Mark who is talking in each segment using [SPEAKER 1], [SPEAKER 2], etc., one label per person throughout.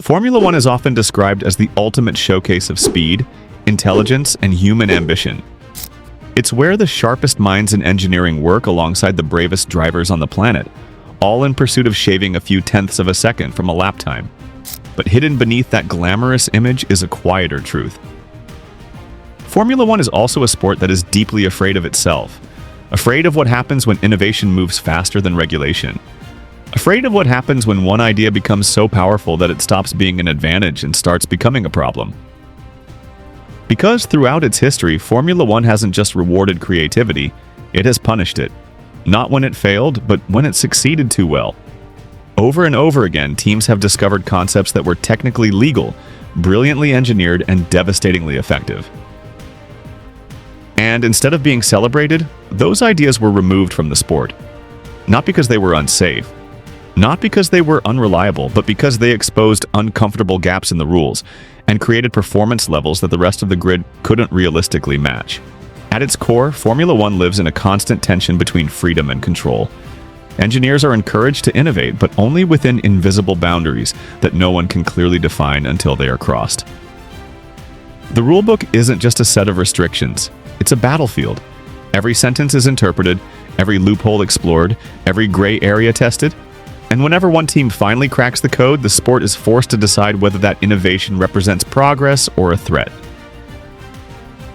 [SPEAKER 1] Formula One is often described as the ultimate showcase of speed, intelligence, and human ambition. It's where the sharpest minds in engineering work alongside the bravest drivers on the planet, all in pursuit of shaving a few tenths of a second from a lap time. But hidden beneath that glamorous image is a quieter truth. Formula One is also a sport that is deeply afraid of itself, afraid of what happens when innovation moves faster than regulation, afraid of what happens when one idea becomes so powerful that it stops being an advantage and starts becoming a problem. Because throughout its history, Formula One hasn't just rewarded creativity, it has punished it. Not when it failed, but when it succeeded too well. Over and over again, teams have discovered concepts that were technically legal, brilliantly engineered, and devastatingly effective. And instead of being celebrated, those ideas were removed from the sport. Not because they were unsafe, not because they were unreliable, but because they exposed uncomfortable gaps in the rules and created performance levels that the rest of the grid couldn't realistically match. At its core, Formula One lives in a constant tension between freedom and control. Engineers are encouraged to innovate, but only within invisible boundaries that no one can clearly define until they are crossed. The rulebook isn't just a set of restrictions, it's a battlefield. Every sentence is interpreted, every loophole explored, every gray area tested. And whenever one team finally cracks the code, the sport is forced to decide whether that innovation represents progress or a threat.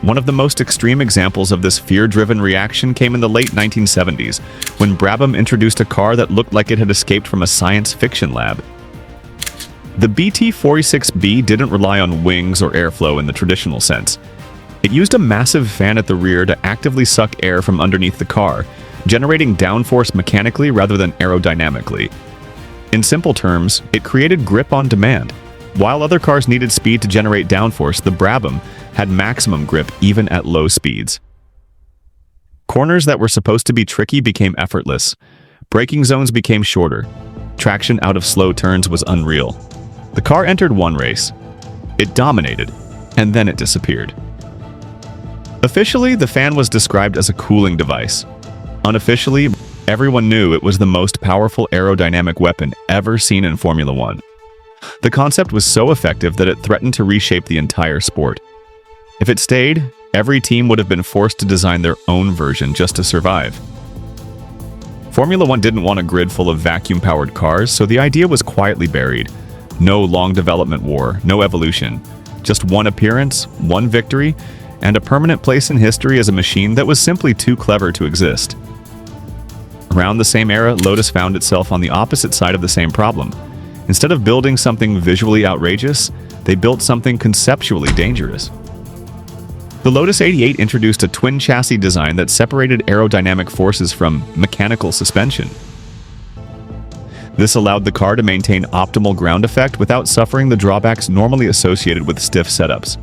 [SPEAKER 1] One of the most extreme examples of this fear-driven reaction came in the late 1970s, when Brabham introduced a car that looked like it had escaped from a science fiction lab. The BT46B didn't rely on wings or airflow in the traditional sense. It used a massive fan at the rear to actively suck air from underneath the car, generating downforce mechanically rather than aerodynamically. In simple terms, it created grip on demand. While other cars needed speed to generate downforce, the Brabham had maximum grip even at low speeds. Corners that were supposed to be tricky became effortless. Braking zones became shorter. Traction out of slow turns was unreal. The car entered one race. It dominated, and then it disappeared. Officially, the fan was described as a cooling device. Unofficially, everyone knew it was the most powerful aerodynamic weapon ever seen in Formula One. The concept was so effective that it threatened to reshape the entire sport. If it stayed, every team would have been forced to design their own version just to survive. Formula One didn't want a grid full of vacuum-powered cars, so the idea was quietly buried. No long development war, no evolution. Just one appearance, one victory, and a permanent place in history as a machine that was simply too clever to exist. Around the same era, Lotus found itself on the opposite side of the same problem. Instead of building something visually outrageous, they built something conceptually dangerous. The Lotus 88 introduced a twin chassis design that separated aerodynamic forces from mechanical suspension. This allowed the car to maintain optimal ground effect without suffering the drawbacks normally associated with stiff setups.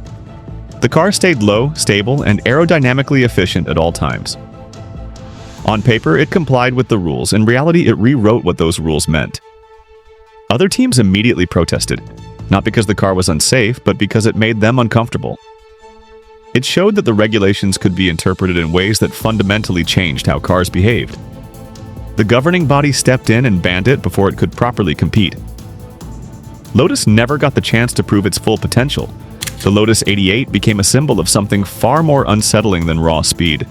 [SPEAKER 1] The car stayed low, stable, and aerodynamically efficient at all times. On paper, it complied with the rules. In reality, it rewrote what those rules meant. Other teams immediately protested, not because the car was unsafe, but because it made them uncomfortable. It showed that the regulations could be interpreted in ways that fundamentally changed how cars behaved. The governing body stepped in and banned it before it could properly compete. Lotus never got the chance to prove its full potential. The Lotus 88 became a symbol of something far more unsettling than raw speed.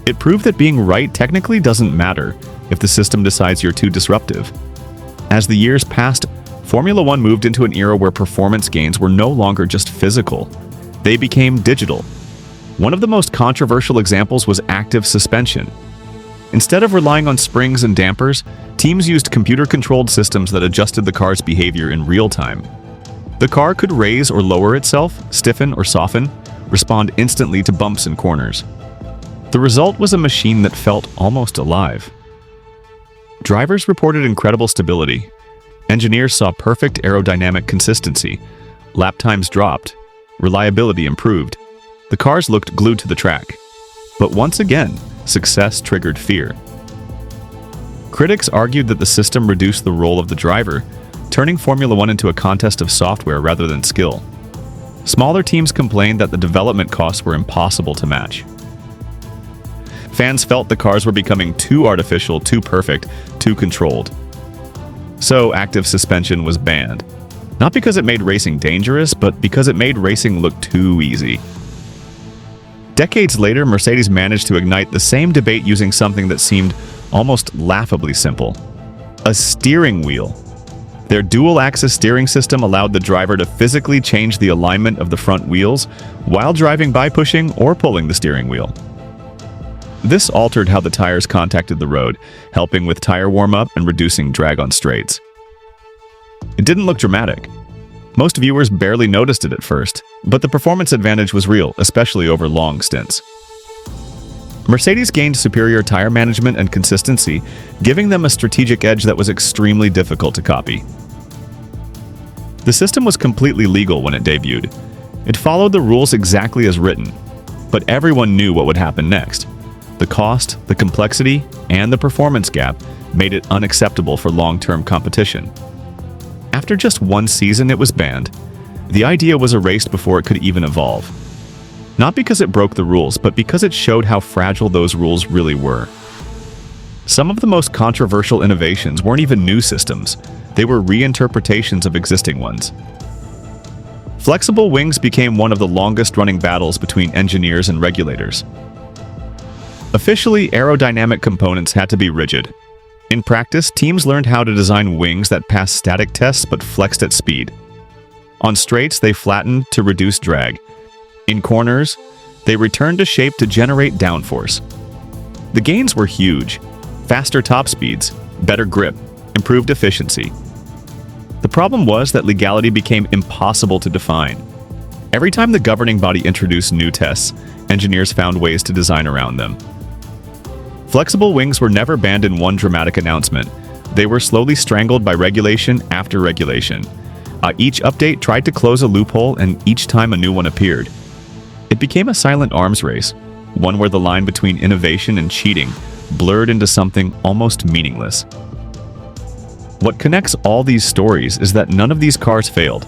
[SPEAKER 1] It proved that being right technically doesn't matter if the system decides you're too disruptive. As the years passed, Formula One moved into an era where performance gains were no longer just physical. They became digital. One of the most controversial examples was active suspension. Instead of relying on springs and dampers, teams used computer-controlled systems that adjusted the car's behavior in real time. The car could raise or lower itself, stiffen or soften, respond instantly to bumps and corners. The result was a machine that felt almost alive. Drivers reported incredible stability. Engineers saw perfect aerodynamic consistency. Lap times dropped. Reliability improved. The cars looked glued to the track. But once again, success triggered fear. Critics argued that the system reduced the role of the driver, turning Formula One into a contest of software rather than skill. Smaller teams complained that the development costs were impossible to match. Fans felt the cars were becoming too artificial, too perfect, too controlled. So active suspension was banned. Not because it made racing dangerous, but because it made racing look too easy. Decades later, Mercedes managed to ignite the same debate using something that seemed almost laughably simple: a steering wheel. Their dual-axis steering system allowed the driver to physically change the alignment of the front wheels while driving by pushing or pulling the steering wheel. This altered how the tires contacted the road, helping with tire warm-up and reducing drag on straights. It didn't look dramatic. Most viewers barely noticed it at first, but the performance advantage was real, especially over long stints. Mercedes gained superior tire management and consistency, giving them a strategic edge that was extremely difficult to copy. The system was completely legal when it debuted. It followed the rules exactly as written, but everyone knew what would happen next. The cost, the complexity, and the performance gap made it unacceptable for long-term competition. After just one season, it was banned. The idea was erased before it could even evolve. Not because it broke the rules, but because it showed how fragile those rules really were. Some of the most controversial innovations weren't even new systems. They were reinterpretations of existing ones. Flexible wings became one of the longest-running battles between engineers and regulators. Officially, aerodynamic components had to be rigid. In practice, teams learned how to design wings that passed static tests but flexed at speed. On straights, they flattened to reduce drag. In corners, they returned to shape to generate downforce. The gains were huge: faster top speeds, better grip, improved efficiency. The problem was that legality became impossible to define. Every time the governing body introduced new tests, engineers found ways to design around them. Flexible wings were never banned in one dramatic announcement. They were slowly strangled by regulation after regulation. Each update tried to close a loophole, and each time a new one appeared. It became a silent arms race, one where the line between innovation and cheating blurred into something almost meaningless. What connects all these stories is that none of these cars failed.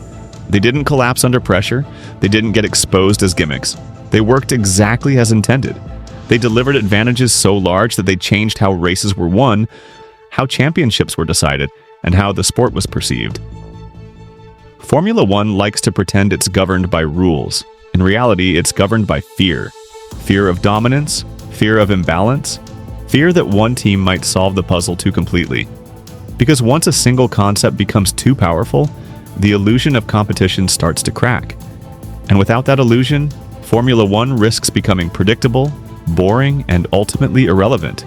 [SPEAKER 1] They didn't collapse under pressure. They didn't get exposed as gimmicks. They worked exactly as intended. They delivered advantages so large that they changed how races were won, how championships were decided, and how the sport was perceived. Formula One likes to pretend it's governed by rules. In reality, it's governed by fear. Fear of dominance, fear of imbalance, fear that one team might solve the puzzle too completely. Because once a single concept becomes too powerful, the illusion of competition starts to crack. And without that illusion, Formula One risks becoming predictable, boring, and ultimately irrelevant.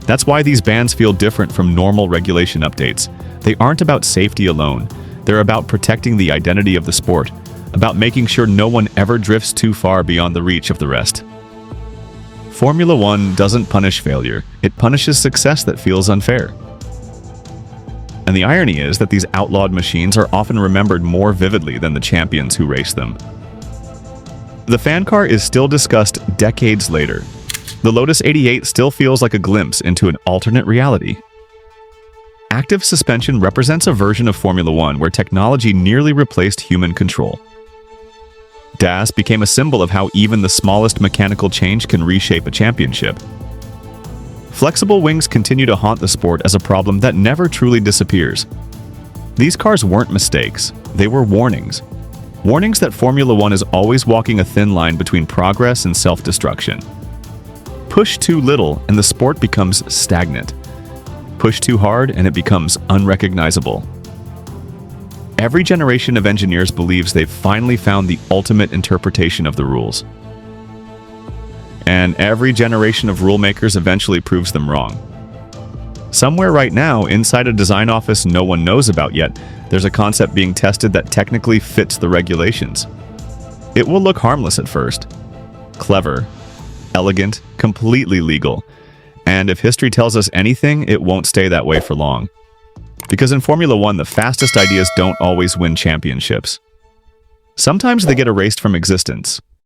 [SPEAKER 1] That's why these bans feel different from normal regulation updates. They aren't about safety alone. They're about protecting the identity of the sport, about making sure no one ever drifts too far beyond the reach of the rest. Formula One doesn't punish failure. It punishes success that feels unfair. And the irony is that these outlawed machines are often remembered more vividly than the champions who race them. The fan car is still discussed decades later. The Lotus 88 still feels like a glimpse into an alternate reality. Active suspension represents a version of Formula One where technology nearly replaced human control. DAS became a symbol of how even the smallest mechanical change can reshape a championship. Flexible wings continue to haunt the sport as a problem that never truly disappears. These cars weren't mistakes, they were warnings. Warnings that Formula One is always walking a thin line between progress and self-destruction. Push too little and the sport becomes stagnant. Push too hard and it becomes unrecognizable. Every generation of engineers believes they've finally found the ultimate interpretation of the rules. And every generation of rule makers eventually proves them wrong. Somewhere right now, inside a design office no one knows about yet, there's a concept being tested that technically fits the regulations. It will look harmless at first. Clever, elegant, completely legal. And if history tells us anything, it won't stay that way for long. Because in Formula One, the fastest ideas don't always win championships. Sometimes they get erased from existence,